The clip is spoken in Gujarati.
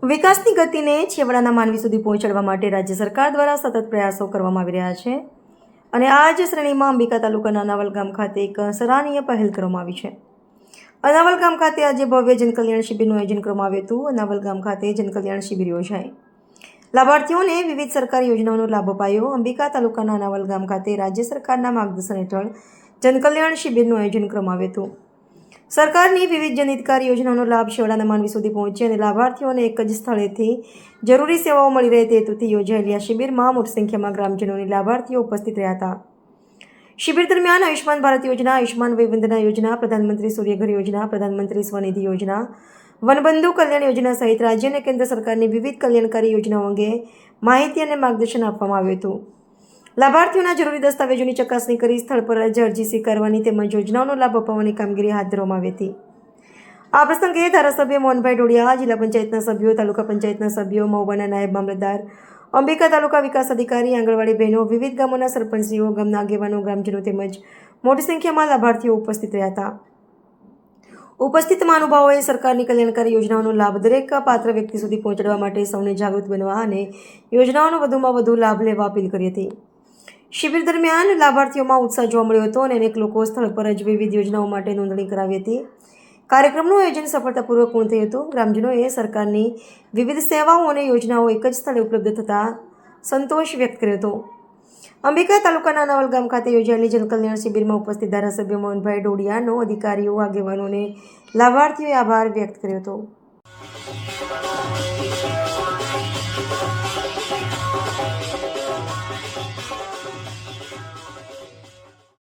વિકાસની ગતિને છેવાડાના માનવી સુધી પહોંચાડવા માટે રાજ્ય સરકાર દ્વારા સતત પ્રયાસો કરવામાં આવી રહ્યા છે અને આ જ શ્રેણીમાં અંબિકા તાલુકાના અનાવલ ગામ ખાતે એક સરાહનીય પહેલ કરવામાં આવી છે. અનાવલ ગામ ખાતે આજે ભવ્ય જનકલ્યાણ શિબિરનું આયોજન કરવામાં આવ્યું હતું. અનાવલ ગામ ખાતે જનકલ્યાણ શિબિર યોજાઈ. લાભાર્થીઓને વિવિધ સરકારી યોજનાઓનો લાભ અપાયો. અંબિકા તાલુકાના અનાવલ ગામ ખાતે રાજ્ય સરકારના માર્ગદર્શન હેઠળ જનકલ્યાણ શિબિરનું આયોજન કરવામાં આવ્યું હતું. સરકારની વિવિધ જનહિતકારી યોજનાઓનો લાભ છેવાડાના માનવી સુધી પહોંચે અને લાભાર્થીઓને એક જ સ્થળેથી જરૂરી સેવાઓ મળી રહે તે હેતુથી યોજાયેલી આ શિબિરમાં મોટી સંખ્યામાં ગ્રામજનોની લાભાર્થીઓ ઉપસ્થિત રહ્યા હતા. શિબિર દરમિયાન આયુષ્માન ભારત યોજના, આયુષ્માન વયવંદના યોજના, પ્રધાનમંત્રી સૂર્યઘર યોજના, પ્રધાનમંત્રી સ્વનિધિ યોજના, વનબંધુ કલ્યાણ યોજના સહિત રાજ્ય અને કેન્દ્ર સરકારની વિવિધ કલ્યાણકારી યોજનાઓ અંગે માહિતી અને માર્ગદર્શન આપવામાં આવ્યું હતું. લાભાર્થીઓના જરૂરી દસ્તાવેજોની ચકાસણી કરી સ્થળ પર જ અરજી સ્વીકારવાની તેમજ યોજનાઓનો લાભ અપાવવાની કામગીરી હાથ ધરવામાં આવી હતી. આ પ્રસંગે ધારાસભ્ય મોહનભાઈ ડોડિયા, જિલ્લા પંચાયતના સભ્યો, તાલુકા પંચાયતના સભ્યો, મહુવાના નાયબ મામલતદાર, અંબિકા તાલુકા વિકાસ અધિકારી, આંગણવાડી બહેનો, વિવિધ ગામોના સરપંચશ્રીઓ, ગામના આગેવાનો, ગ્રામજનો તેમજ મોટી સંખ્યામાં લાભાર્થીઓ ઉપસ્થિત રહ્યા હતા. ઉપસ્થિત મહાનુભાવોએ સરકારની કલ્યાણકારી યોજનાઓનો લાભ દરેક પાત્ર વ્યક્તિ સુધી પહોંચાડવા માટે સૌને જાગૃત બનવા અને યોજનાઓનો વધુમાં વધુ લાભ લેવા અપીલ કરી હતી. શિબિર દરમિયાન લાભાર્થીઓમાં ઉત્સાહ જોવા મળ્યો હતો અને અનેક લોકો સ્થળ પર જ વિવિધ યોજનાઓ માટે નોંધણી કરાવી હતી. કાર્યક્રમનું આયોજન સફળતાપૂર્વક પૂર્ણ થયું હતું. ગ્રામજનોએ સરકારની વિવિધ સેવાઓ અને યોજનાઓ એક જ સ્થળે ઉપલબ્ધ થતાં સંતોષ વ્યક્ત કર્યો હતો. અંબિકા તાલુકાના અનાવલ ગામ ખાતે યોજાયેલી જનકલ્યાણ શિબિરમાં ઉપસ્થિત ધારાસભ્ય મોહનભાઈ ડોડિયાનો અધિકારીઓ, આગેવાનો અને લાભાર્થીઓએ આભાર વ્યક્ત કર્યો હતો.